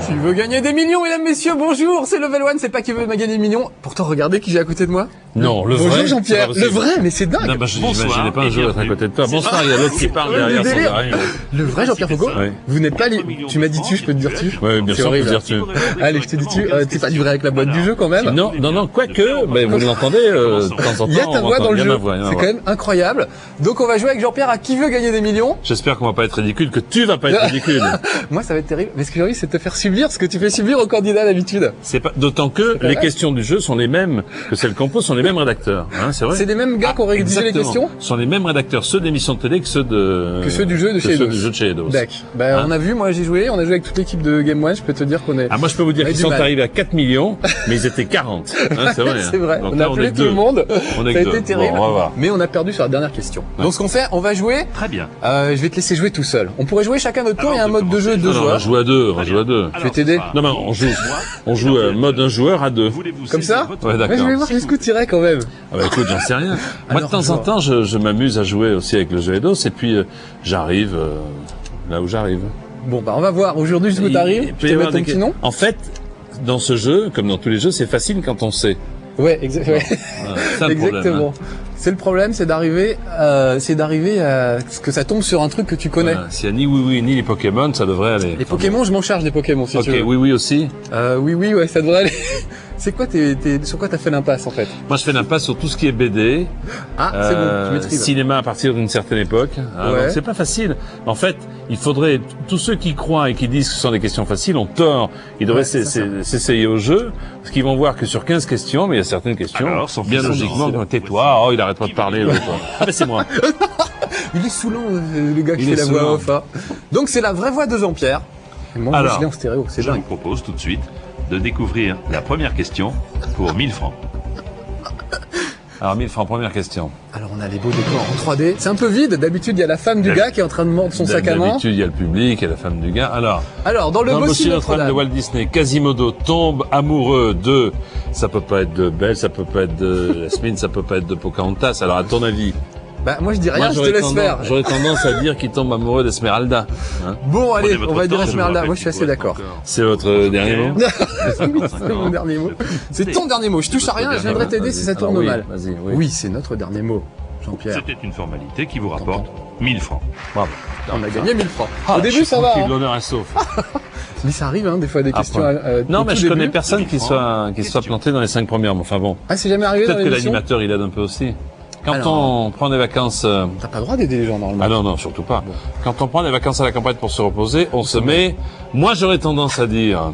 Tu veux gagner des millions, mesdames, messieurs, bonjour, c'est Level One, c'est pas qui veut gagner des millions. Pourtant, regardez qui j'ai à côté de moi. Non, le Bonjour vrai. Jean-Pierre, le vrai, mais c'est dingue. Non, bah, j'imaginais pas un jour être à côté de toi. Bonsoir, il y a l'autre qui parle Le derrière sans délire. arrêt. Le vrai Jean-Pierre Foucault. Ouais. Vous n'êtes pas tu m'as dit tu, je peux te dire tu. Oui, bien C'est sûr, horrible. dire tu. Allez, je te dis tu, t'es pas livré avec la boîte du jeu quand même. Non, quoique, ben, vous l'entendez, de temps en temps. Il y a ta voix dans le jeu, Il y a ma c'est voix. quand même incroyable. Donc on va jouer avec Jean-Pierre à qui veut gagner des millions. J'espère qu'on va pas être ridicule, que tu vas pas être ridicule. Moi ça va être terrible, mais ce que j'ai envie c'est de te faire subir ce que tu fais subir aux candidats d'habitude. C'est pas, d'autant que les questions du jeu sont les mêmes, que celles qu'on pose sont les mêmes rédacteurs, hein, c'est vrai. C'est les mêmes gars qui ont rédigé les questions Ce sont les mêmes rédacteurs, ceux d'émissions de télé que ceux du jeu de chez ceux Eidos. du jeu de chez Eidos. D'accord. Bah, Hein on a vu, moi j'ai joué, on a joué avec toute l'équipe de Game One, je peux te dire qu'on est... Ah, moi, je peux vous dire On a qu'ils du sont mal. arrivés à 4 millions, mais ils étaient 40. Hein, c'est vrai. C'est vrai, Donc on là, a appelé est tout le deux. monde, On ça est a que été deux. terrible, Bon, on va voir. mais on a perdu sur la dernière question. Donc ce qu'on fait, on va jouer, Très bien. je vais te laisser jouer tout seul. On pourrait jouer chacun notre tour, il y a un mode de jeu de deux Non, on va joueurs. jouer à deux, on va jouer à deux. Je vais t'aider. Non, mais on joue mode un joueur à deux. Comme ça Ouais, Ouais, d'accord. je vais voir jusqu'où tu irais quand même. Ah bah écoute, j'en sais rien. Moi, de Alors, temps en joueur. temps, je m'amuse à jouer aussi avec le jeu Eidos, et puis j'arrive là où j'arrive. Bon bah on va voir, aujourd'hui jusqu'où Il t'arrives, peut je y te mets avoir ton des- petit nom. En fait, dans ce jeu, comme dans tous les jeux, c'est facile quand on sait. Ouais, exactement. Voilà, c'est ça le problème, Exactement. hein. C'est le problème, c'est d'arriver à ce que ça tombe sur un truc que tu connais. Voilà. S'il y a ni oui ni les Pokémon, ça devrait aller. Les Pokémon, je m'en charge des Pokémon si Ok, tu veux. oui aussi. Oui, ouais, ça devrait aller. C'est quoi sur quoi t'as fait l'impasse en fait? Moi, je fais l'impasse sur tout ce qui est BD, Ah, c'est bon, tu maîtrises. cinéma à partir d'une certaine époque. Hein, Ouais. donc c'est pas facile. En fait, il faudrait tous ceux qui croient et qui disent que ce sont des questions faciles ont tort. Ils devraient Ouais, c'est ça. s'essayer au jeu, parce qu'ils vont voir que sur 15 questions, mais il y a certaines questions, Alors, sans bien plus logiquement, attendre, tais-toi, oh, il arrête pas de parler. l'autre. Ah ben c'est moi. Il est saoulant, le gars qui Il fait est la voix saoulant. off. Hein. Donc c'est la vraie voix de Jean-Pierre. Et moi, Alors, je l'ai en stéréo, c'est Je vous dingue. propose tout de suite de découvrir la première question pour 1000 francs. Alors 1000 francs, première question. Alors on a les beaux décors en 3D. C'est un peu vide, d'habitude il y a la femme du gars qui est en train de mordre son sac à main. D'habitude, il y a le public, il y a la femme du gars. Alors, dans le dans Bossie Bossie Notre-Dame de Notre-Dame. Walt Disney, Quasimodo tombe amoureux de... Ça peut pas être de Belle, ça peut pas être de Yasmine, ça peut pas être de Pocahontas. Alors, à ton avis? Bah moi je dis rien, Moi, je te laisse faire. J'aurais tendance à dire qu'il tombe amoureux d'Esmeralda. Hein, Bon allez, Prenez on va votre dire temps, je vous Esmeralda. rappelle Moi je suis qu'il assez faut être d'accord. encore c'est votre dernier mot? C'est mon dernier mot. C'est ton dernier mot. Je touche à rien, je viendrai t'aider si ça tourne Alors, oui, mal. Vas-y, oui. Oui, c'est notre dernier mot, Jean-Pierre. C'était une formalité qui vous rapporte 1000 francs. Bravo. On a gagné 1000 francs. Ah, Au début ça va, tranquille, hein. l'honneur est sauf. Mais ça arrive, hein, des fois des Après. questions. Non, au mais tout je connais début. personne qui soit planté dans les 5 premières. Mais enfin bon. Ah, c'est jamais arrivé dans Peut-être que l'émission. l'animateur, il aide un peu aussi. Quand Alors. on prend des vacances... T'as pas le droit d'aider les gens normalement. Ah non, surtout pas. Quand on prend des vacances à la campagne pour se reposer, on se met... Moi, j'aurais tendance à dire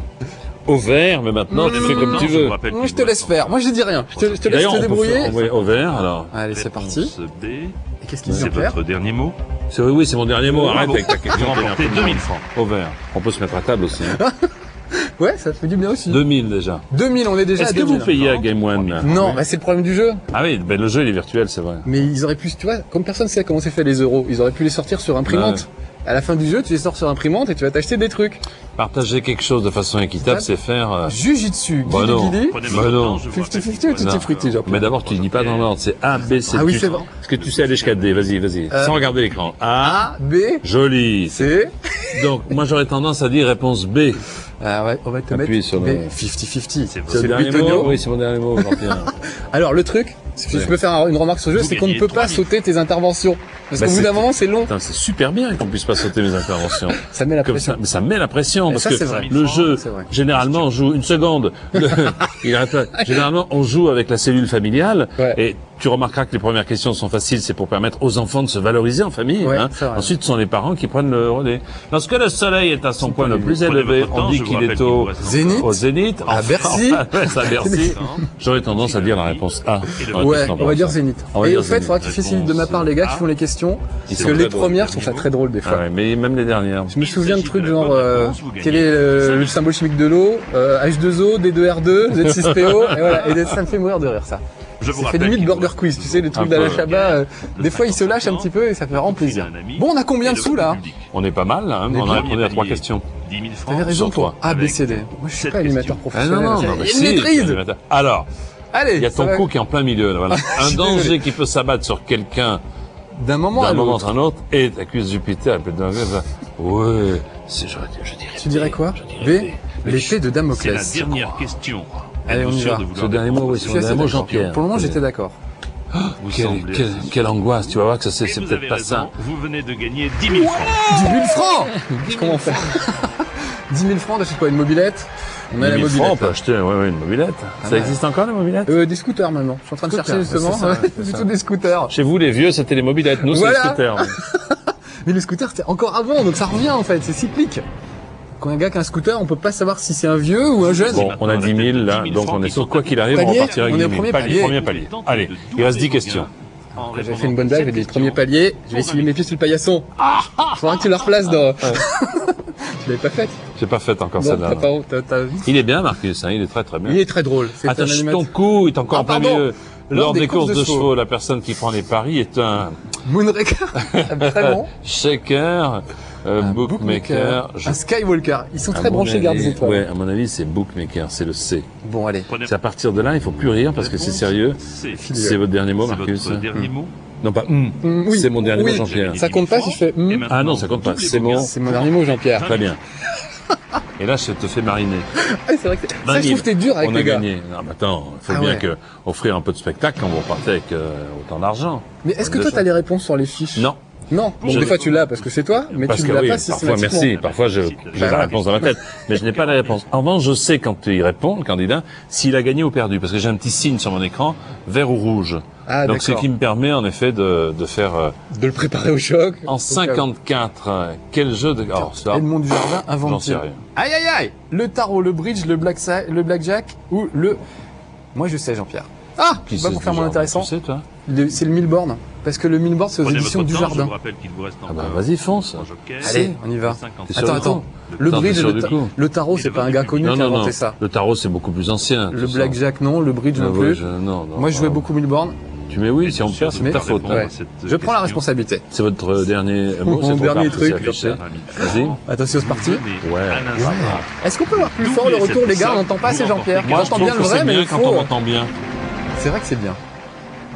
au vert, mais maintenant, tu fais comme tu veux. Moi je te laisse faire. Moi je dis rien. Je te laisse D'ailleurs, te on peut débrouiller. faire envoyer au vert, alors. Allez, c'est parti. B. Et qu'est-ce qu'il dit C'est Jean-Pierre? votre dernier mot. Oui, c'est mon dernier mot. Arrête Bravo. avec ta question. Vous remportez 2000 francs. Au vert. On peut se mettre à table aussi. Hein. Ouais, ça fait du bien aussi. 2000 déjà. 2000, on est déjà à Est-ce que 2000. vous payez à Game One? Non, bah, c'est le problème du jeu. Ah oui, ben le jeu il est virtuel, c'est vrai. Mais ils auraient pu, tu vois, comme personne sait comment c'est fait les euros, ils auraient pu les sortir sur imprimante. À la fin du jeu, tu les sors sur imprimante et tu vas t'acheter des trucs. Partager quelque chose de façon équitable, c'est faire... Jujitsu, Bah non. guili Prenez Bah votre non. temps, je vous rappelle 50-50 ou tutti Non. frutti, Jean-Pierre? Mais d'abord, tu dis pas dans l'ordre, c'est A, B, C. Ah oui, Tu- c'est bon. Est-ce que tu sais aller jusqu'à D? Vas-y. Sans regarder l'écran. A, A, B, joli. C. Donc, moi j'aurais tendance à dire réponse B. Ah ouais, on va te Appuie mettre sur B. le- 50-50. C'est C'est le dernier Butonio. mot? Oui, c'est mon dernier mot, Jean-Pierre. Alors le truc, si je peux faire une remarque sur le jeu, Vous c'est qu'on ne gagnez peut pas 3000. sauter tes interventions. Parce Bah, qu'au bout c'est- d'un moment, c'est long. Putain, c'est super bien qu'on puisse pas sauter mes interventions. Ça met la Comme pression. ça, mais ça met la pression Et parce ça, que c'est vrai. le jeu, C'est vrai. généralement, on joue une seconde. Il arrête pas. Généralement, on joue avec la cellule familiale Ouais. et tu remarqueras que les premières questions sont faciles, c'est pour permettre aux enfants de se valoriser en famille. Ouais, Hein. c'est vrai. Ensuite, ce sont les parents qui prennent le relais. Lorsque le soleil est à son point le plus Prenez élevé, votre on temps, dit je vous qu'il rappelle est qu'il vous reste Zénith. au zénith. À Enfin, Bercy. ouais, c'est à Bercy. J'aurais tendance à dire la réponse A. Ouais, on va dire Zénith. On va Et dire au fait, il Zénith. faudra que tu facilites de ma part les gars qui font les questions. Parce que sont les très drôles. premières sont ça très drôles des Ah fois. ouais, mais même les dernières. Je me souviens de s'agit trucs de la genre bonne réponse, vous gagnez quel est le symbole chimique de l'eau, H2O, D2R2, Z6PO, et voilà. Et ça me fait mourir de rire ça. Je vous Ça fait rappelle limite qu'il vous burger reste quiz, tu sais, les trucs Un d'Alain peu. Chabat. de Des fois, il se lâche un 50%, petit peu et ça fait vraiment plaisir. un ami, Bon, on a combien de et le sous, là public. On est pas mal, là, hein, Mais on bien. a répondu à 3 Premier questions. 10 000 francs. T'avais raison, sur toi. toi. A, B, C, D. Moi, je suis Cette pas animateur question. Ah professionnel. non, non, Il y a non, mais une si, maîtrise. Alors, Allez, il y a ça ton va. coup qui est en plein milieu, là, voilà. Je Un suis danger désolé. qui peut s'abattre sur quelqu'un D'un moment à d'un moment l'autre. à un autre, et t'accuses Jupiter, elle peut te dire, ouais, je dirais Tu dirais quoi B, l'épée de C'est la Damoclès. dernière question. Allez, on Êtes-vous y sûr va. de vouloir Ce dernier mot, répondre oui, Je sur suis le assez dernier mot, d'accord. Jean-Pierre. Pour le moment, j'étais d'accord. Vous Quelle, semblez quelle- assez- quelle angoisse, tu vas voir que ça, c'est Et c'est vous peut-être avez pas raison, ça. vous venez de gagner 10 000 francs. 10 000 francs Comment faire 10 000 francs, t'achètes quoi, une mobilette? On a la 10 000 francs, on mobilette. peut acheter une mobilette. Ça mal. existe encore, la mobilette? Des scooters maintenant. Je suis en train de Scooters, chercher justement. c'est ça, c'est Plutôt ça. des scooters. Chez vous, les vieux, c'était les mobilettes. Nous, c'est Voilà. les scooters. Mais le scooter, c'était encore avant, donc ça revient en fait, c'est cyclique. Quand un gars qui a un scooter, on peut pas savoir si c'est un vieux ou un jeune. Bon, on a 10 000 là, donc on est sûr, quoi qu'il arrive, on Palier, repartira avec on est 10 au 000. premier Premier palier. Allez, il reste 10 questions. J'avais fait une bonne blague, j'ai dit premier palier, je vais essuyer mes pieds sur le paillasson. Faudra que tu le replaces dans... Tu l'avais pas fait? J'ai pas fait encore Non, celle-là. t'as pas honte, t'as vu? Il est bien, Marcus, hein, il est très très bien. Il est très drôle. C'est un Attache animateur. ton cou, il est encore Ah, en plein pardon. milieu. Lors Lors des des courses de courses de chevaux, chevaux. la personne qui prend les paris est un Moonraker. Très bon. shaker, Un bookmaker. Un Skywalker. Ils sont très branchés garde des étoiles. Ouais, à mon avis, c'est bookmaker, c'est le C. Bon, allez. Prenez C'est à partir de là, il faut plus rire parce que c'est sérieux. C'est C'est votre dernier mot, Marcus. votre dernier mot. Non, pas. Oui. C'est mon dernier Oui. mot, Jean-Pierre. Ça compte pas si je fais Et maintenant, Ah non, ça compte pas. tous les C'est bouquins. bon. C'est mon dernier mot, Jean-Pierre. Très bien. Et là, je te fais mariner. Ah, c'est vrai que ça, 20 je 000. trouve que t'es dur avec On a les gars. gagné. Non, mais attends, il faut Ah bien ouais. que offrir un peu de spectacle quand vous repartez avec autant d'argent. Mais est-ce que toi, t'as les réponses sur les fiches? Non. Non. Bon, Je- des fois, tu l'as parce que c'est toi, mais Parce tu que ne l'as oui, pas parfois systématiquement. merci, parfois j'ai la voilà. réponse dans ma tête, mais je n'ai pas la réponse. En revanche, je sais quand il répond, le candidat, s'il a gagné ou perdu, parce que j'ai un petit signe sur mon écran, vert ou rouge. Ah, Donc ce d'accord. qui me permet en effet de faire De le préparer au choc. en 54 quel jeu de ça, Edmond Dujardin invente. j'en sais rien. Aïe aïe aïe. Le tarot, le bridge, le blackjack ou le... Moi je sais Jean-Pierre. Ah, Qui pas c'est pour ce faire mon genre, intéressant. tu sais toi? C'est le Milborn. Parce que le Milborn c'est aux Prenez éditions votre temps, Dujardin. Je vous rappelle qu'il vous reste Ah bah encore vas-y fonce. un joker. Allez, on y va. 50. T'es sûr Attends, du attends. coup Le Attends, t'es bridge, sûr du coup le tarot c'est pas un gars connu Non qui a non non. inventé ça. Le tarot c'est beaucoup plus ancien. Le tout ça. blackjack non, le bridge non Ah plus. ouais, non, Moi je jouais beaucoup Milborn. Tu mets oui, si on perd, c'est Mais- ta faute. Répondre Ouais. à cette Je prends la question. responsabilité. C'est votre dernier mot, Mon c'est trop dernier tard, truc, c'est affiché. Jean-Pierre. Vas-y. Attention c'est parti. Ouais. Est-ce qu'on peut voir plus fort le retour les gars? On n'entend pas assez Jean-Pierre. Moi, On je entend trouve bien le que vrai c'est mais bien il quand faut... on entend bien. C'est vrai que c'est bien.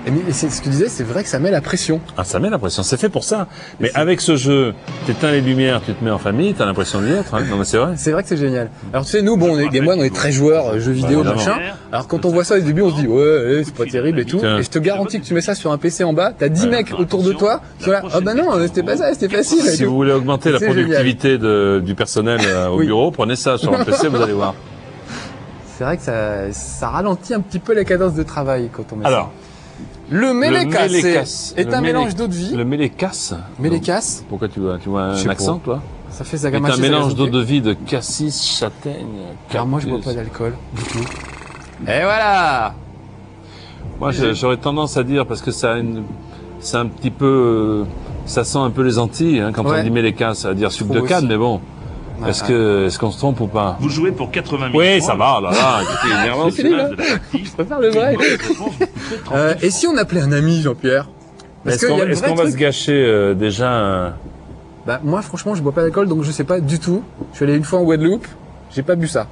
Et c'est ce que tu disais, c'est vrai que ça met la pression. Ah, ça met la pression, c'est fait pour ça. Mais avec ce jeu, t'éteins les lumières, tu te mets en famille, t'as l'impression d'y être, hein. Non mais c'est vrai. C'est vrai que c'est génial. Alors tu sais, nous, bon, on est Game One, on est très joueurs, jeux vidéo, évidemment. machin. Alors quand on voit ça au début, on se dit, ouais, c'est pas terrible et tout. Tiens. Et je te garantis que tu mets ça sur un PC en bas, t'as 10 mecs autour de toi, qui sont là, ah bah non, c'était pas ça, c'était facile. et Si tout. vous voulez augmenter la C'est productivité du personnel au Oui. bureau, prenez ça sur un PC, vous allez voir. C'est vrai que ça ralentit un petit peu la cadence de travail quand on met Alors, ça. Le Mélékas Mélékas. est Le un Mélé- mélange d'eau de vie. le Mélékas. Mélékas, Pourquoi tu vois Je un sais accent, pas. toi? ça fait C'est un Zagamachi. mélange d'eau de vie de cassis, châtaigne, Car moi je bois cactus. pas d'alcool, du tout. Et voilà! Moi, j'aurais tendance à dire, parce que c'est un petit peu, ça sent un peu les Antilles, hein, quand Ouais. on dit Mélékas, ça veut dire sucre de trouve canne, aussi. mais bon. Ouais, Est-ce qu'on se trompe ou pas? Vous jouez pour 80 000 Oui, francs. ça va, là, c'était énervant. C'est fini, là. De la partie. Je préfère le vrai. Une mauvaise réponse, vous coûtez 30 Et si on appelait un ami, Jean-Pierre? Parce Est-ce qu'il y a le est-ce vrai qu'on va truc. se gâcher déjà Bah, moi, franchement, je bois pas d'alcool, donc je sais pas du tout. Je suis allé une fois en Guadeloupe, j'ai pas bu ça.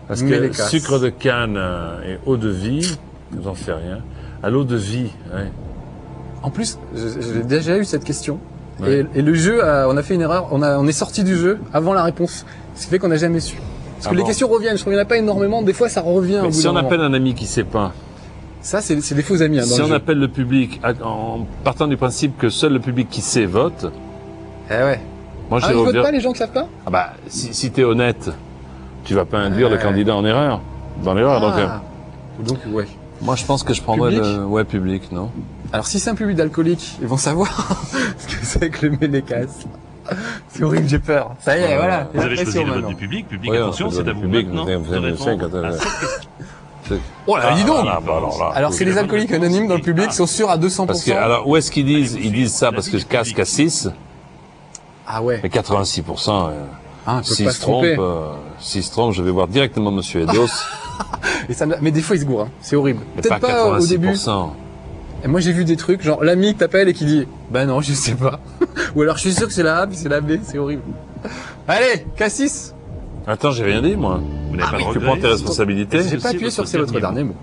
parce Mais que les casses. sucre de canne et eau de vie, j'en sais rien. À l'eau de vie, ouais. En plus, j'ai déjà eu cette question. Ouais. Et le jeu, on a fait une erreur. On est sorti du jeu avant la réponse. Ce qui fait qu'on n'a jamais su. Parce que Ah les bon. questions reviennent. Je trouve qu'il n'y en a pas énormément. Des fois, ça revient. au Mais bout si d'un on moment. appelle un ami qui sait pas, Ça, c'est des faux amis. Hein, dans si le on jeu. appelle le public en partant du principe que seul le public qui sait vote, Eh ouais. moi Ah, je ils votent dire, pas les gens qui savent pas? ah bah si t'es honnête, tu vas pas induire le Ouais. candidat en erreur, dans l'erreur. Ah. Donc, ouais. Moi je pense que je prendrais Public le public, non? Alors, si c'est un public d'alcooliques, ils vont savoir ce que c'est que le Mélékas. C'est horrible, j'ai peur. Ça y est, voilà. Vous j'ai avez la choisi pression le vote maintenant. du public. Public, Ouais, attention, on fait c'est le à vous public, maintenant vous de avez le répondre quand, à cette question. Oh là, dis donc! Ah, bah, alors là. Alors, c'est les alcooliques anonymes dans le public sont sûrs à 200%. Parce que, alors, où est-ce qu'ils disent? Ils disent ça parce que casque à 6, Ah ouais. mais 86%, Ah, on peut s'ils pas se se tromper. trompent, je vais voir directement Monsieur Edos. Et ça, mais des fois, il se gourre. Hein. C'est horrible. Mais Peut-être pas au 86%. début. Et moi, j'ai vu des trucs, genre l'ami qui t'appelle et qui dit « Bah non, je sais pas. » Ou alors, je suis sûr que c'est la A, puis c'est la B. C'est horrible. Allez, Cassis. Attends, j'ai rien dit, moi. Vous n'avez pas de Tu regret prends tes responsabilités. J'ai pas appuyé sur c'est votre dernier mot.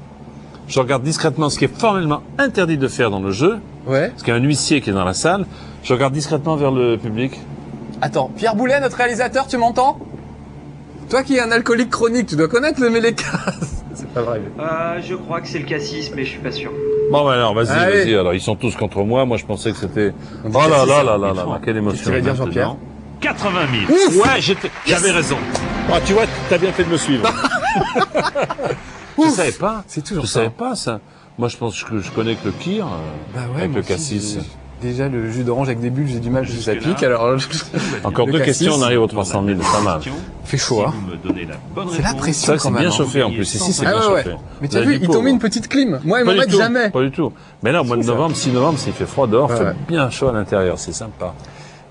Je regarde discrètement ce qui est formellement interdit de faire dans le jeu. Ouais. Parce qu'il y a un huissier qui est dans la salle. Je regarde discrètement vers le public. Attends, Pierre Boulet, notre réalisateur, tu m'entends? Toi qui es un alcoolique chronique, tu dois connaître le Mélécas. C'est pas vrai. Je crois que c'est le cassis, mais je suis pas sûr. Bon, bah alors, vas-y, Allez. vas-y. Alors, ils sont tous contre moi. Moi, je pensais que c'était... On dit Oh là Cassis, là hein. là là là là, quelle Tu émotion. vas dire Jean-Pierre. 80 000. Ouais, j'avais raison. Ah, tu vois, t'as bien fait de me suivre. Je savais pas. C'est toujours Je ça. savais pas, ça. Moi, je pense que je connais que le kir, Bah ouais, avec moi le aussi, cassis. déjà, le jus d'orange avec des bulles, j'ai du mal, ça Jusque-là. pique, alors Encore Le deux cassis. questions, on arrive aux 300 000, c'est pas mal. fait chaud, hein. Si vous me donnez la bonne C'est la réponse, pression Ça, quand c'est même. bien hein. chauffé en plus. Ici, c'est Ah bien ouais, ouais. chauffé. Mais tu as La vu, vie ils t'ont pauvre. mis une petite clim. Moi, ils Pas m'en du mettent tout, jamais. pas du tout. Mais là, au mois de C'est ça. novembre, 6 novembre, s'il fait froid dehors, Ouais, fait ouais. bien chaud à l'intérieur, c'est sympa.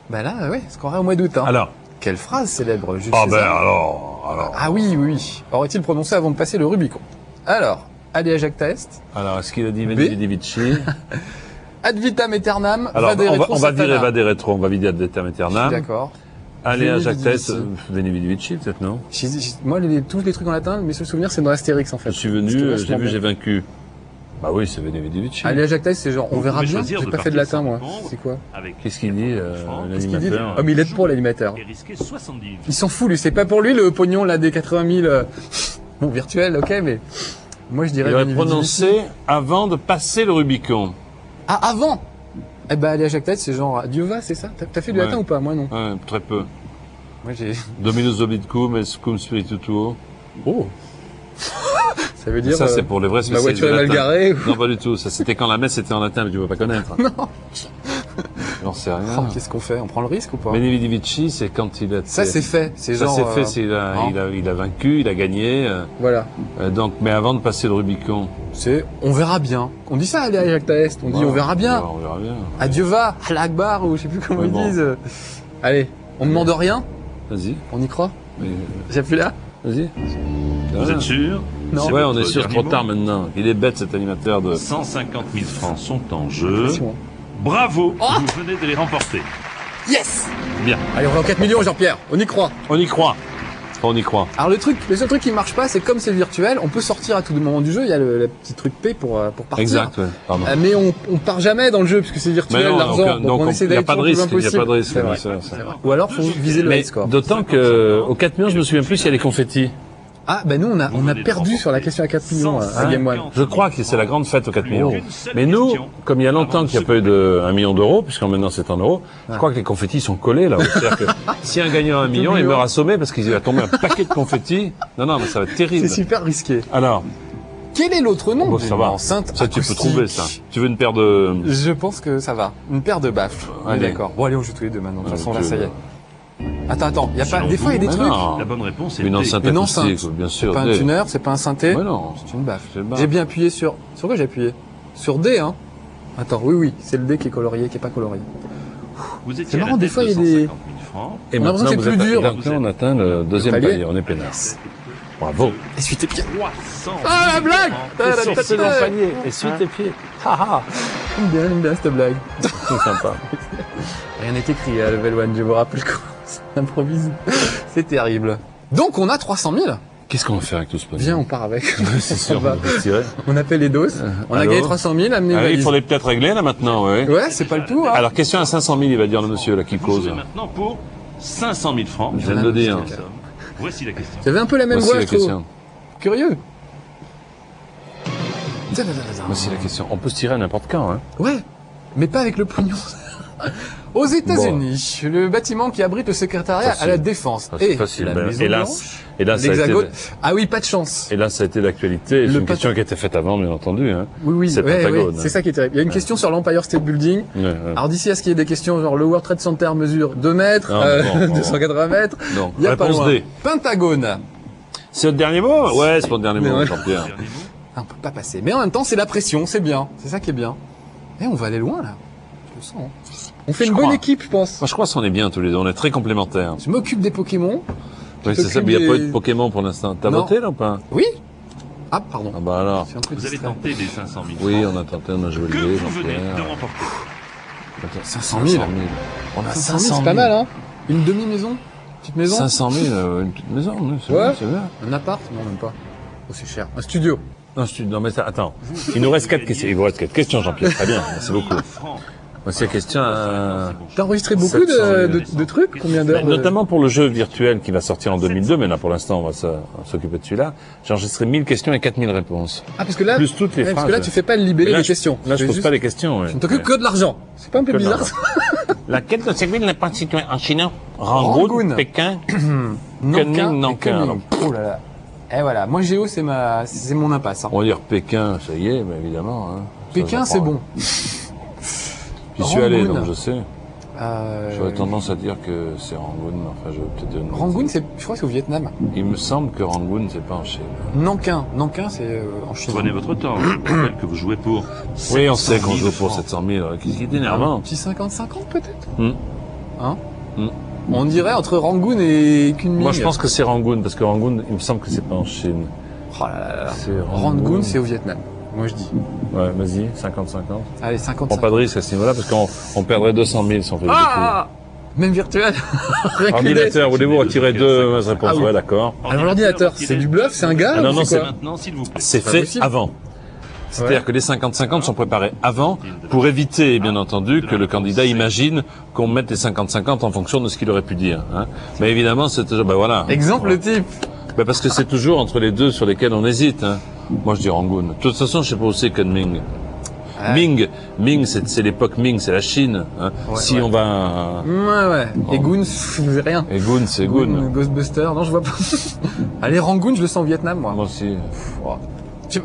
Bah là, ouais, ce qu'on aura au mois d'août, hein. Alors, Quelle phrase célèbre, Jules ah ben César. alors. Ah oui, oui, oui. Aurait-il prononcé avant de passer le Rubicon? Alors, allez à Jacques Taest. Alors, est-ce qu'il a dit Veni Vidi Vici? Ad vitam aeternam. Alors, vade retro on va dire satana. Evade Retro, on va vider Ad Vitam Je suis Aeternam. d'accord. Allez à Veni Jacques Vidi Tess, Vici. Veni Vidi Vici, peut-être, non? Moi, tous les trucs en latin, mes seuls souvenirs, c'est dans Astérix, en fait. Je suis Ce qui est venu, j'ai vachement vu, bien. j'ai vaincu. Bah oui, c'est Veni Vidi Vici. Allez à Jacques Taest, c'est genre, on Vous verra pouvez bien. choisir J'ai de pas fait de partir latin, sans moi. répondre. C'est quoi? avec Qu'est-ce qu'il dit, Qu'est-ce qu'il dit? l'animateur? Oh, mais il aide pour l'animateur. et risquer 70 000. Il s'en fout, lui. C'est pas pour lui, le pognon, là, des 80 000, bon, virtuel, ok, mais moi, je dirais Il aurait Veni Vidi prononcé Vici. avant de passer le Rubicon. Ah, avant! Eh ben, aller à Jacques Taest, c'est genre, Dieu va, c'est ça? T'as fait du Ouais. latin ou pas? Moi, non. Ouais, très peu. Moi, j'ai... Dominus oblitcum et cum spiritu tuo. Oh! Ça veut dire, Ça, c'est pour les vrais ma spécialistes voiture est du mal latin. garée. Non, pas du tout. Ça, c'était quand la messe était en latin, mais tu peux pas connaître. Non. J'en sais Oh, rien. qu'est-ce qu'on fait? On prend le risque ou pas? Veni Vidi Vici, c'est quand il a... Ça, c'est fait. C'est Ça, genre, c'est fait, c'est il a vaincu, il a gagné. voilà. Donc, mais avant de passer le Rubicon. C'est, on verra bien. On dit ça, aller à Jacques Taest. On dit, on verra bien. On verra bien. Adieu va, Allah Akbar, ou je sais plus comment Ouais, ils bon. disent. Allez, on demande rien? Vas-y. On y croit? Oui, J'appuie là? Vas-y. Vous êtes sûr? Non. Ouais, on est votre sûr, dernier trop mot tard maintenant. Il est bête, cet animateur de... 150 000 francs sont en jeu. Attention. Bravo, vous venez de les remporter. Yes! Bien. Allez, on va en 4 millions, Jean-Pierre. On y croit. On y croit. On y croit. Alors le seul truc qui marche pas, c'est comme c'est virtuel, on peut sortir à tout moment du jeu, il y a le petit truc P pour partir. Exact, ouais. Pardon. Mais on part jamais dans le jeu puisque c'est virtuel, Mais non, l'argent. donc on essaie il n'y a d'aller pas de toujours risque. le Il plus n'y a pas de risque. C'est vrai. c'est vrai. Ou alors faut viser le Mais high score. d'autant que au 4 millions, je me souviens plus s'il y a les confettis. Ah ben nous on a perdu sur la question à 4 millions à Game One. Je crois que c'est la grande fête aux 4 millions. Une seule Mais nous, question. comme il y a longtemps qu'il n'y a pas eu de 1 million d'euros, puisqu'en maintenant c'est en euros, je crois que les confettis sont collés là. C'est-à-dire que si un gagnant a 1 million, il meurt assommé parce qu'il va tomber un paquet de confettis. Non, mais ça va être terrible. C'est super risqué. Alors, Quel est l'autre nom bon, d'une ça va. enceinte Ça, tu peux acoustique? trouver ça. Tu veux une paire de... Je pense que ça va. Une paire de baffes. On est Allez. d'accord. Bon allez, on joue tous les deux maintenant. De toute façon là tu- ça y est. Attends, il y a pas Selon des fois il y a des Mais trucs. non. La bonne réponse est Une D. enceinte Une acoustique, enceinte. bien C'est sûr. pas un D. tuner, c'est pas un synthé. Mais non. C'est une baffe. C'est le bar. J'ai bien appuyé sur quoi j'ai appuyé? Sur D hein. Attends, oui, c'est le D qui est colorié, qui est pas colorié. Vous étiez C'est à marrant, la des tête fois, de il y a des- 150 000 francs. Et On a l'impression que vous c'est êtes- plus dur. Maintenant, on atteint le deuxième Palier. palier. On est peinard. Bravo. Essuie tes pieds. 300 Ah la blague! palier. Essuie tes pieds. J'aime bien cette blague. C'est sympa. Rien n'est écrit à Level 1, je vous rappelle qu'on improvise. C'est terrible. Donc on a 300 000. Qu'est-ce qu'on va faire avec tout ce pognon? Viens, on part avec. C'est sûr, on va- on va tirer. On appelle les doses. On a allô gagné 300 000, amenez une Ah, il valise. faudrait peut-être régler là maintenant, ouais. Ouais, c'est pas le tout. Hein. Alors, question à 500 000, il va dire le monsieur là qui Vous cause. jouez maintenant pour 500 000 francs. Je viens de le dire. Voici la question. J'avais un peu la même Voici voix, la je trouve. question. Curieux. Voici la question. On peut se tirer à n'importe quand, hein. Ouais, mais pas avec le pognon. Aux États-Unis, le bâtiment qui abrite le secrétariat Facile. à la défense Ah, c'est et facile. la Ben, Maison hélas. Blanche, Et là, ça a été, l'Hexagone. Ah oui, pas de chance. et là, ça a été d'actualité. C'est Le une question qui a été faite avant, bien entendu, hein. Oui, c'est ouais, Pentagone, ouais, hein. c'est ça qui est terrible. Il y a une question sur l'Empire State Building. Ouais, ouais. Alors d'ici à ce qu'il y ait des questions genre le World Trade Center mesure 2 mètres, Ah, bon. 280 mètres, Donc, il y a pas réponse loin. D. Pentagone. C'est votre dernier mot? Ouais, c'est votre dernier Mais mot, ouais. Jean-Pierre. Dernier mot. Ah, on peut pas passer. Mais en même temps, c'est la pression, c'est bien. C'est ça qui est bien. Et on va aller loin là. Je le sens. Hein. On fait Je une crois. bonne équipe, je pense. Moi, je crois qu'on est bien tous les deux. On est très complémentaires. Je m'occupe des Pokémon. Oui, c'est ça, t'occupes mais il n'y a pas des- eu de Pokémon pour l'instant. T'as Non. voté, là, ou pas? Oui. Ah, pardon. Ah bah alors. Je suis un peu Vous avez distrait. tenté les 500 000 Oui, francs on a tenté, on a joué que le dé, vous venez de Jean-Pierre. remporter. Attends, 500 000. On a 500 000, c'est pas mal, hein. Une demi-maison. Petite maison. 500 000, une petite maison, oui, c'est Ouais. bien, c'est bien. Un appart? Non, même pas. Oh, c'est cher. Un studio. Non, mais ça, attends. Il nous reste 4 questions. Il vous reste 4 questions, Jean-Pierre. Très bien, merci beaucoup. Francs. Voici la question, T'as enregistré beaucoup 700 000. de trucs? Combien d'heures? notamment pour le jeu virtuel qui va sortir en 2002, mais là, pour l'instant, on va s'occuper de celui-là. J'ai enregistré 1000 questions et 4000 réponses. Ah, parce que là. Plus toutes les ouais, phrases. Parce que là, tu fais pas le libellé Là, des je- questions. Là, je Tu fais pose juste- pas les questions, ouais. Tu ne t'occupes que de l'argent. C'est pas un peu Que de bizarre, l'argent. ça? Laquelle de ces villes n'est pas située en Chine? Rangoon. Rangoon, Pékin, Nankin et Nankin. Kunming. Oh là là. Et voilà. Moi, Géo, c'est mon impasse, hein. On va dire Pékin, ça y est, mais évidemment. Hein. Ça, Pékin, j'en c'est prends. bon. J'y suis allé, Rangoon. donc je sais. J'aurais Euh, tendance à dire que c'est Rangoon, mais enfin, je vais peut-être dire une Rangoon, bêtise. je crois que c'est au Vietnam. Il me semble que Rangoon, c'est pas en Chine. Nankin, c'est en Chine. Prenez votre temps. Je vous rappelle que vous jouez pour Oui, on sait 700 qu'on 000 joue pour francs. 700 000. Qu'est-ce qui est Un énervant? petit 50-50 peut-être. Hmm. Hein Hmm. On dirait entre Rangoon et Kunming. Moi, je pense que c'est Rangoon, parce que Rangoon, il me semble que c'est pas en Chine. Oh là là là. C'est Rangoon, c'est au Vietnam. Moi, je dis. Ouais, vas-y, 50-50. Allez, Prends 50-50. pas de risque à ce niveau-là, parce qu'on perdrait 200 000 si on fait le Ah Même virtuel. coup. Ordinateur, voulez-vous retirer deux mauvaises réponses? Ah oui. Ouais, d'accord. Alors, l'ordinateur, c'est du bluff, c'est un gars Ah non, ou non, c'est C'est quoi maintenant, s'il vous plaît. C'est pas fait possible. avant. C'est-à-dire que les 50-50 sont préparés avant pour éviter, bien entendu, que le candidat imagine qu'on mette les 50-50 en fonction de ce qu'il aurait pu dire. Hein. Mais évidemment, c'est toujours... Ben voilà. Exemple type. Ben parce que c'est toujours entre les deux sur lesquels on hésite. Hein. Moi, je dis Rangoon. De toute façon, je sais pas où c'est Kunming. Ming, c'est l'époque Ming, c'est la Chine. Hein. Ouais, Si ouais. on va... Ouais. Et Goon, c'est rien. Et Goon, c'est Goon. Ghostbuster, non, je vois pas. Allez, Rangoon, je le sens au Vietnam, moi. Moi aussi.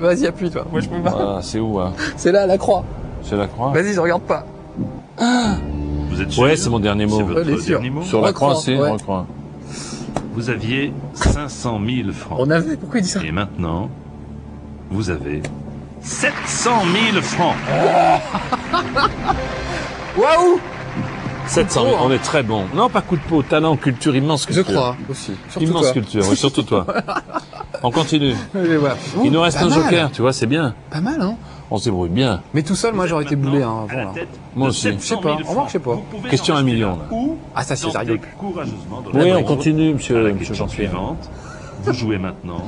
Vas-y, appuie, toi. Moi, je peux pas. Ah, c'est où, hein? C'est là, la croix. C'est la croix? Vas-y, je regarde pas. Vous êtes sûr? Ouais, c'est mon dernier mot. C'est votre Ouais, il est sûr. dernier mot? Sur la croix, Recroix, c'est ouais. recroix. Vous aviez 500 000 francs. On avait, pourquoi il dit ça? Et maintenant, vous avez 700 000 francs. Waouh! 700 000, on est très bon. Non, pas coup de peau, talent, culture, immense Je culture. crois, aussi. Surtout Immense toi. culture, oui, surtout toi. On continue. Et voilà. Il nous reste Pas un mal. joker, tu vois, c'est bien. Pas mal, hein. On se débrouille bien. Mais tout seul, moi, j'aurais été boulé, hein, À avant, la là. tête Moi de aussi. 700 Je sais pas. 000 Au revoir, je sais pas. Vous pouvez Question en à rester million, là. là. Ou Ah, ça, c'est tenter sérieux. courageusement de Oui, répondre on continue, à monsieur la question Jean-Pierre. suivante. Vous jouez maintenant.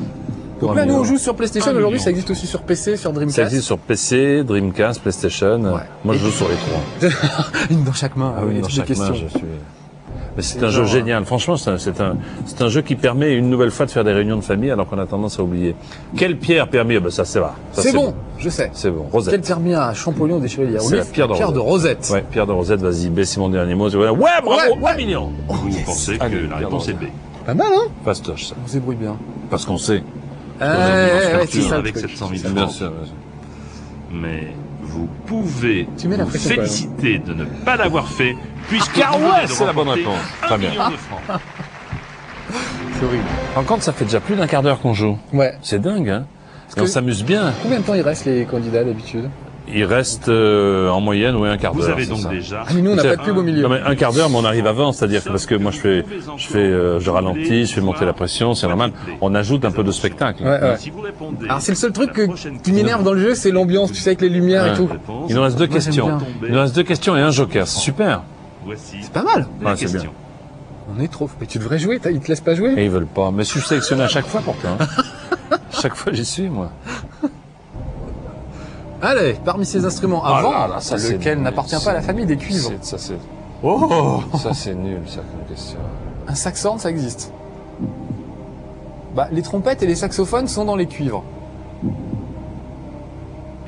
Donc là, nous, on joue sur PlayStation. Un Aujourd'hui, million. ça existe aussi sur PC, sur Ça Dreamcast. existe sur PC, Dreamcast, PlayStation. Moi, je joue sur les trois. Une dans chaque main. Ah oui, et dans toutes les chaque main, questions. je suis... Mais c'est C'est un jeu genre, génial. Franchement, c'est un jeu qui permet une nouvelle fois de faire des réunions de famille alors qu'on a tendance à oublier. Quelle pierre permet? Ah ben ça, c'est vrai. Ça, C'est bon, je sais. C'est bon. Quel Rosette. terme à Champollion des Chevaliers C'est la pierre de de Rosette. Ouais, pierre de Rosette, vas-y, B, c'est mon dernier mot. Ouais, bravo, Ouais. 1 million. Oh, Vous yes. pensez que Allez, la réponse est B. Pas mal, hein? Fastoche, ça. On se débrouille bien. Parce qu'on sait. Ouais, c'est ça le avec truc. 700 000 Bien francs. sûr. Mais vous pouvez Tu mets la vous pression, quand même. féliciter de ne pas l'avoir fait, puisque Car vous ouais, venez de c'est la bonne remporter réponse. 1 Très bien. million de francs. C'est horrible. En compte, ça fait déjà plus d'un quart d'heure qu'on joue. Ouais. C'est dingue, hein. Et on que- s'amuse bien. Combien de temps il reste les candidats d'habitude? Il reste en moyenne, ouais, un quart d'heure. Vous avez c'est donc ça. déjà Ah, mais nous, on n'a C'est- pas de pub au milieu. Non, mais un quart d'heure, mais on arrive avant, c'est-à-dire que parce que moi je ralentis, je fais monter la pression, c'est normal. On ajoute un peu de spectacle. Ouais. Si vous répondez Alors, c'est le seul truc à la prochaine qui m'énerve dans le jeu, c'est l'ambiance, tu sais, avec les lumières Ouais. et tout. réponse, Il nous reste deux Moi, j'aime questions. bien. Il nous reste deux questions et un joker, c'est super. Voici C'est pas mal. la Ouais, c'est question. bien. On est trop. Mais tu devrais jouer, ils te laissent pas jouer. Et ils veulent pas. Mais je suis sélectionné à chaque fois pourtant. Chaque fois j'y suis, moi. Allez, parmi ces instruments Ah avant, là là, ça, c'est lequel nul. n'appartient pas à la famille des cuivres. Ça c'est. Oh, Ça c'est nul, ça comme question. un saxhorn, ça existe. Bah, les trompettes et les saxophones sont dans les cuivres.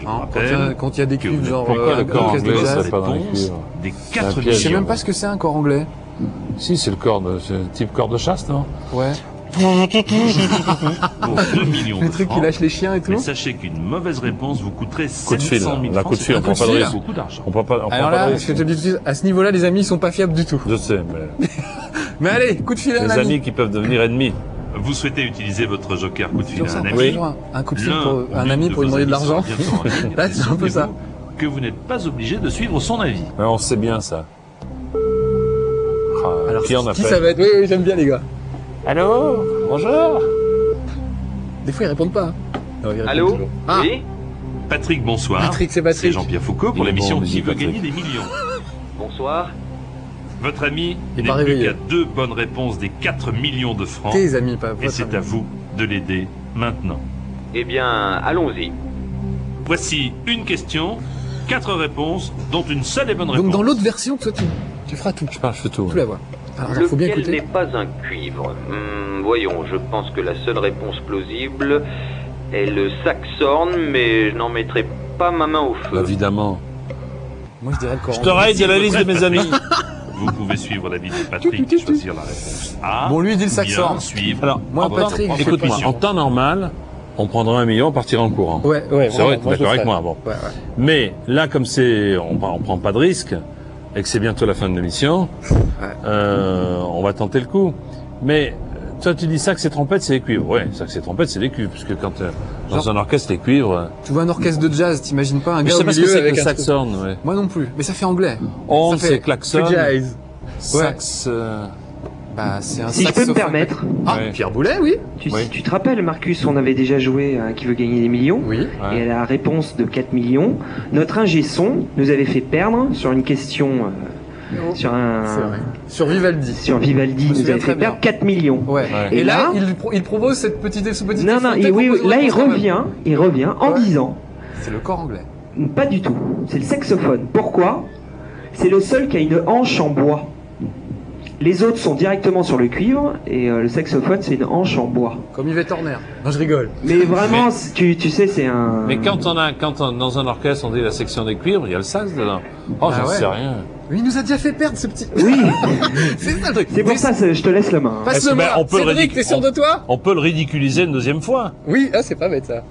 Je vous Hein, rappelle quand il y a des que cuivres, vous genre Pourquoi le corps orchestre de anglais, jazz. c'est pas dans les réponse cuivres des 4 piège. Je sais millions. même pas ce que c'est un corps anglais. Si, c'est le corps de, c'est le type corps de chasse, non? Ouais. Pour 2 millions Les de trucs qui francs. lâchent les chiens et tout. Mais sachez qu'une mauvaise réponse vous coûterait Coup de fil, 700 000 la francs. coup de fil, c'est on prend pas de risque. beaucoup d'argent. On prend pas, on prend Alors pas là, de ce que risque. je te dis tout de suite, à ce niveau-là, les amis, ils sont pas fiables du tout. Je sais, mais Mais allez, coup de fil à un les ami. amis qui peuvent devenir ennemis. Vous souhaitez utiliser votre joker coup de fil Comme à ça, un on ami peut toujours un coup de fil L'un pour ou un l'une ami de pour lui vos demander de amis l'argent. sera bientôt en ligne. Là, c'est un peu ça. Souvenez-vous que vous n'êtes pas obligé de suivre son avis. Ouais, on sait bien ça. Ah, Alors, qui en qui ça appelle? va être? Oui, j'aime bien les gars. Allô? Bonjour? Des fois, ils répondent pas. Hein. Non, il répond Allô toujours. Ah, Oui. Patrick, bonsoir. Patrick, c'est Patrick. C'est Jean-Pierre Foucault pour Il est l'émission bon, Qui dis veut Patrick. gagner des millions. Bonsoir. Votre ami Il est n'est pas plus réveillé. qu'à 2 bonnes réponses des 4 millions de francs. Tes amis, pas Et votre c'est ami. à vous de l'aider maintenant. Eh bien, allons-y. Voici une question, 4 réponses, dont une seule est bonne réponse. Donc dans l'autre version, toi tu feras tout. Je parle, je fais tout. Tout la voix. Alors, il faut bien Lequel écouter. n'est pas un cuivre Voyons, je pense que la seule réponse plausible est le saxhorn, mais je n'en mettrai pas ma main au feu. Évidemment. Moi je dirais le Coran. Je te raide de la liste de mes amis. Vous pouvez suivre l'avis de Patrick et choisir la réponse A. Bon, lui, il dit le ou bien saxhorn. Suivre Alors, Moi, en temps- Patrick, j'ai écoute-moi, pas de en temps normal, on prendra 1 million, on partira en courant. Ouais, C'est vrai, vraiment, t'es d'accord je avec le moi, ferais. bon. Ouais, ouais. Mais là, comme on prend pas de risque et que c'est bientôt la fin de l'émission, on va tenter le coup. Mais toi, tu dis ça que c'est trompette, c'est les cuivres. Ouais, ça que c'est trompette, c'est les cuivres, puisque quand dans Genre- un orchestre, les cuivres. Tu vois un orchestre de jazz, t'imagines pas un Mais gars je sais au pas ce que milieu c'est que avec le un truc. saxhorn, ouais. Moi non plus, mais ça fait anglais. Horn, Ça fait c'est klaxon. free jazz. Sax. Bah, c'est un Si je peux me saxophone. permettre, Ah, Ouais. Pierre Boulet, oui. Oui. tu te rappelles, Marcus, on avait déjà joué à Qui veut gagner des millions Oui. Ouais. Et à la réponse de 4 millions, notre ingé son nous avait fait perdre sur une question, sur C'est vrai. Sur Vivaldi. sur Vivaldi, Je me il nous souviens avait très fait bien. perdre 4 millions. Ouais. Ouais. Et, là, là, il propose ce petit Non, non, effet oui, proposé là il quand même. revient en Ouais. disant, C'est le corps anglais. pas du tout, c'est le saxophone. Pourquoi? C'est le seul qui a une hanche en bois. Les autres sont directement sur le cuivre, et le saxophone c'est une hanche en bois. Comme Yvette Horner. Non, je rigole. Mais vraiment, tu sais, c'est un... Mais quand dans un orchestre, on dit la section des cuivres, il y a le sax dedans. Oh, Ah j'en ouais. sais rien. Lui, il nous a déjà fait perdre ce petit. Oui, C'est ça le truc. c'est pour ça, je te laisse la main. hein. Passe-le moi. Ben, on peut le Cédric, t'es sûr de toi? On peut le ridiculiser une deuxième fois. Oui, ah, c'est pas bête ça.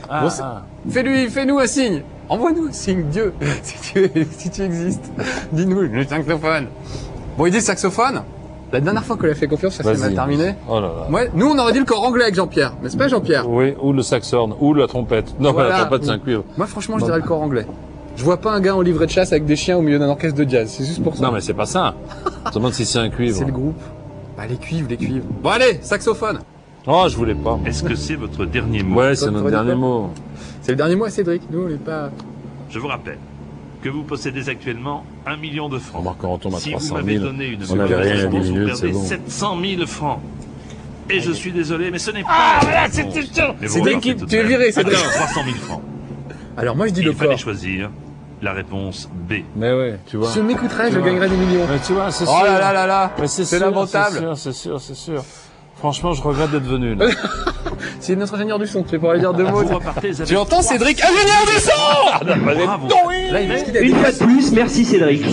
Ah, Bon, c'est- Fais-nous un signe. Envoie-nous un signe, Dieu. Si tu existes. Dis-nous le saxophone. Bon, il dit le saxophone. La dernière fois qu'on l'a fait confiance, ça s'est Vas-y. mal terminé. Oh là là. Ouais, nous, on aurait dit le corps anglais avec Jean-Pierre. Mais c'est pas Jean-Pierre. Oui, ou le saxhorn, ou la trompette. Non, Voilà. la trompette, c'est un cuivre. Moi, franchement, je dirais le corps anglais. Je vois pas un gars en livret de chasse avec des chiens au milieu d'un orchestre de jazz. C'est juste pour ça. Non, mais c'est pas ça. Je me demande si c'est un cuivre. C'est le groupe. Bah, les cuivres. Bon, allez, saxophone. Oh, je voulais pas. Est-ce que c'est votre dernier mot? Ouais, c'est Toi, notre t'aurais dit dernier quoi mot. C'est le dernier mois, Cédric. Nous, on est pas. Je vous rappelle que vous possédez actuellement 1 million de francs. Remarque, on retombe à Si vous 300 m'avez 000. donné une On avait bonne rien il y a 10 réponse, vous minutes, perdez c'est bon. 700 000 francs. Et je suis désolé, mais ce n'est pas Ah, la là, réponse. c'était sûr. Mais vous Cédric, remarquez tout de tu es même. viré, Cédric. Alors, 300 000 francs. Alors, moi, je dis le Il fallait corps. choisir la réponse B. Mais ouais, tu vois. Je m'écouterai, je Ouais. gagnerai des millions. Mais tu vois, c'est sûr. Oh là là là là. Mais c'est C'est sûr, lamentable. C'est sûr. Franchement, je regrette d'être venu, là. C'est notre ingénieur du son. Tu pourrais dire deux mots. Vous repartez avec Tu entends, Cédric? Ingénieur du son! Bravo. Là, il est qu'il a Une des fois de plus, merci Cédric.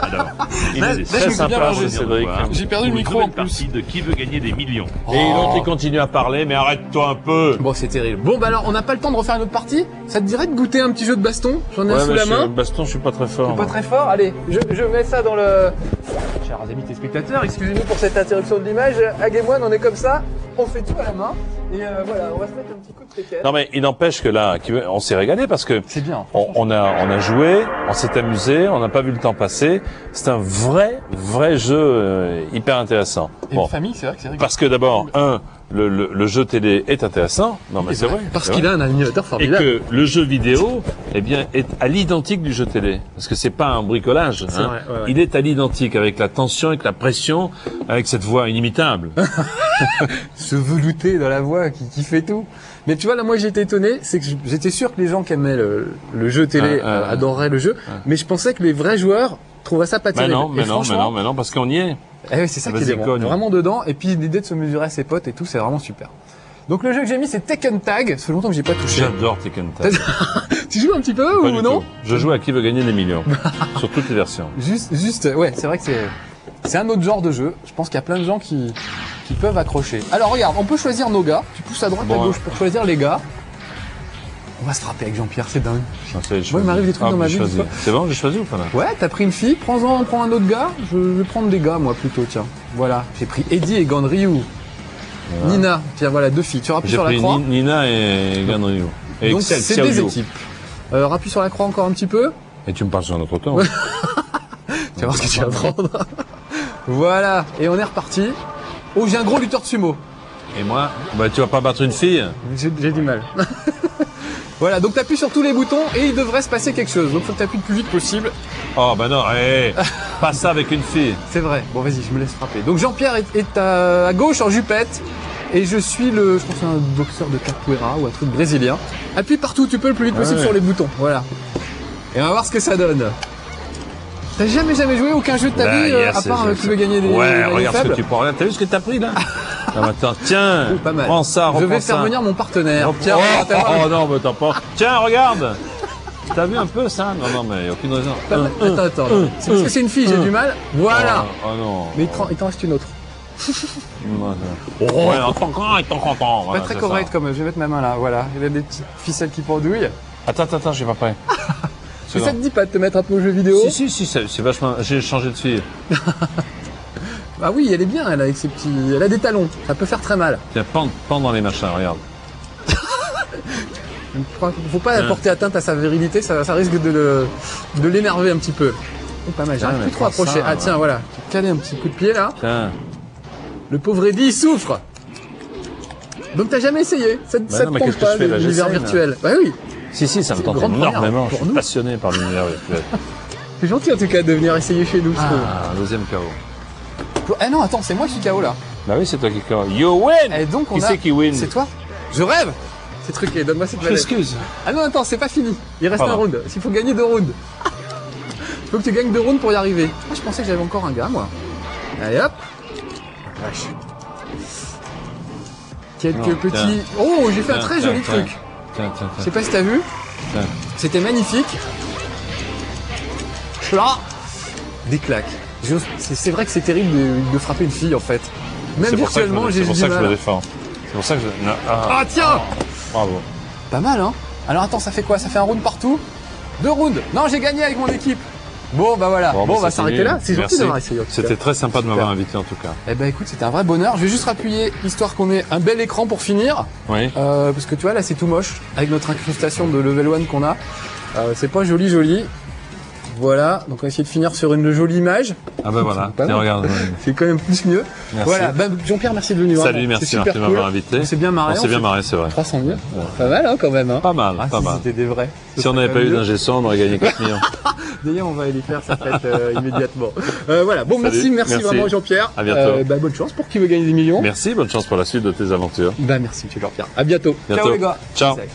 Alors, il Là, est là, très je me suis bien sympa, mangé, Cédric. J'ai perdu le Une micro, en nouvelle plus. partie de Qui veut gagner des millions. Et l'autre, il continue à parler, mais arrête-toi un peu. Bon, c'est terrible. Bon, bah alors, on n'a pas le temps de refaire une autre partie. Ça te dirait de goûter un petit jeu de baston? J'en ai un Ouais, sous mais la main. baston, je suis pas très fort. Pas très fort. Allez, je mets ça dans le. Chers amis téléspectateurs, excusez-nous pour cette interruption de l'image. Aguemoine, on est comme ça. On fait tout à la main. Et voilà, on va se mettre un petit coup de préquette. Non, mais il n'empêche que là, on s'est régalé parce que C'est bien. on a joué, on s'est amusé, on n'a pas vu le temps passer. C'est un vrai jeu hyper intéressant. Et Bon, une famille, c'est vrai que c'est rigolo. parce que d'abord, le jeu télé est intéressant. Non, mais c'est vrai. Parce c'est qu'il vrai. a un animateur Et formidable. que le jeu vidéo, eh bien, est à l'identique du jeu télé. Parce que c'est pas un bricolage. C'est vrai, ouais, ouais. Il est à l'identique, avec la tension, avec la pression, avec cette voix inimitable. Se velouter dans la voix qui fait tout. Mais tu vois, là, moi, j'étais étonné, c'est que j'étais sûr que les gens qui aimaient le jeu télé adoreraient le jeu, mais je pensais que les vrais joueurs trouveraient ça pas Mais terrible. non, Et franchement, parce qu'on y est. eh oui, c'est ça qui est Vas-y, bon. cogne. Vraiment dedans, et puis l'idée de se mesurer à ses potes et tout, c'est vraiment super. Donc le jeu que j'ai mis, c'est Tekken Tag, ça fait longtemps que j'ai pas touché. J'adore Tekken Tag. Tu joues un petit peu Pas ou du non? tout. Je joue à Qui veut gagner des millions. Sur toutes les versions. Juste, ouais, c'est vrai que c'est un autre genre de jeu. Je pense qu'il y a plein de gens qui peuvent accrocher. Alors regarde, on peut choisir nos gars. Tu pousses à droite, Bon, à gauche pour choisir les gars. On va se frapper avec Jean-Pierre, c'est dingue. Non, ça y est, je Moi, il m'arrive des trucs dans ma j'ai vie, choisi. des fois. C'est bon, j'ai choisi ou pas là? Ouais, t'as pris une fille, prends un autre gars. Je vais prendre des gars, moi, plutôt, tiens. Voilà, j'ai pris Eddie et Ganryu. Nina, tiens, voilà, deux filles. Tu rappuies J'ai sur la pris croix. Nina et Ganryu. Et Donc, Excel, c'est Xiao des Yu. équipes. Rappuie sur la croix encore un petit peu. Et tu me parles sur un autre temps. Tu vas voir ce que tu vas prendre. Voilà, et on est reparti. Oh, j'ai un gros lutteur de sumo. Et moi, bah tu vas pas battre une fille. J'ai du mal. Voilà, donc t'appuies sur tous les boutons et il devrait se passer quelque chose. Donc faut que t'appuies le plus vite possible. Oh bah non, pas ça avec une fille. C'est vrai. Bon, vas-y, je me laisse frapper. Donc Jean-Pierre est à gauche en jupette. Et je suis je pense un boxeur de capoeira ou un truc brésilien. Appuie partout, tu peux le plus vite possible sur les boutons. Voilà. Et on va voir ce que ça donne. T'as jamais joué aucun jeu de ta vie, à part tu veux gagner des regarde faibles. ce que tu prends. Regarde, t'as vu ce que t'as pris là? Ah, attends, tiens, Pas mal. prends ça, Je vais reprends faire ça. venir mon partenaire. Pierre, Oh non, mais t'as pas. Tiens, regarde. T'as vu un peu ça? Non, mais aucune raison. Attends. C'est parce que c'est une fille, j'ai du mal. Voilà. Oh non. Mais il t'en reste une autre. Ouais, attends, content. Pas très correct comme je vais mettre ma main là. Voilà. Il y a des petites ficelles qui pendouillent. Attends, je suis pas prêt. Mais ça te dit pas de te mettre un peu aux jeux vidéo? Si, c'est vachement. J'ai changé de fille. Ah oui, elle est bien, elle, avec ses petits. Elle a des talons. Ça peut faire très mal. Tiens, pends dans les machins, regarde. Faut pas porter atteinte à sa virilité, ça risque de l'énerver un petit peu. Oh, pas mal, j'arrive mais plus trop à prends approcher. ça, Ah tiens, voilà. Caler un petit coup de pied là. Tiens. Le pauvre Eddie, il souffre. Donc t'as jamais essayé? Ça te non, mais tente qu'est-ce que pas je fais, là, l'univers j'essaye, virtuel? Bah oui. Si, ça me C'est une tente grande première énormément. Je pour suis nous. passionné par l'univers virtuel. C'est gentil en tout cas de venir essayer chez nous, je trouve. Ah, deuxième KO. Ah non, attends, c'est moi qui suis KO là. Bah oui, c'est toi qui KO. You win! Et donc on Qui a. c'est qui win? C'est toi? Je rêve. C'est truqué, donne-moi cette manette. Excuse. Ah non, attends, c'est pas fini. Il reste Pardon. un round. Il faut gagner 2 rounds. Il faut que tu gagnes 2 rounds pour y arriver. Ah, je pensais que j'avais encore un gars, moi. Allez hop. Vache. Quelques Non, petits. tiens. Oh, j'ai fait un très joli Tiens. truc. Tiens. Je sais pas si t'as vu. Tiens. C'était magnifique. Là, des claques. C'est vrai que c'est terrible de frapper une fille en fait. Même C'est pour ça que virtuellement, j'ai C'est pour du ça que je me mal. défends. C'est pour ça que je. Non, Ah tiens. Bravo. Pas mal, hein. Alors attends, ça fait quoi? Ça fait un round partout? 2 rounds. Non, j'ai gagné avec mon équipe. Bon, bah voilà. Bon, on va s'arrêter là. C'est gentil Merci. d'avoir essayé. en tout cas. C'était très sympa de m'avoir Super. invité en tout cas. Eh ben écoute, c'était un vrai bonheur. Je vais juste appuyer histoire qu'on ait un bel écran pour finir. Oui. Parce que tu vois, là, c'est tout moche avec notre incrustation de level 1 qu'on a. C'est pas joli. Voilà. Donc on va essayer de finir sur une jolie image. Ah bah voilà. Pas Tiens, mal. regarde. C'est quand même plus mieux. Merci. Voilà. Bah, Jean-Pierre, merci de venir. Salut, C'est merci super Martin de cool. m'avoir invité. On s'est bien marré. On s'est bien marré, c'est vrai. 300 000. Pas mal, hein, quand même. Hein. Pas mal, Ah, pas si mal. c'était des vrais. Si on n'avait pas eu d'ingé son, on aurait gagné 4 millions. D'ailleurs, on va aller faire sa fête immédiatement. Voilà. Bon, Salut, merci merci. vraiment, Jean-Pierre. À bientôt. Bah, bonne chance pour qui veut gagner des millions. Merci, bonne chance pour la suite de tes aventures. Bah, merci, monsieur Jean-Pierre. À bientôt. Bientôt. Ciao, les gars. Ciao. Salut.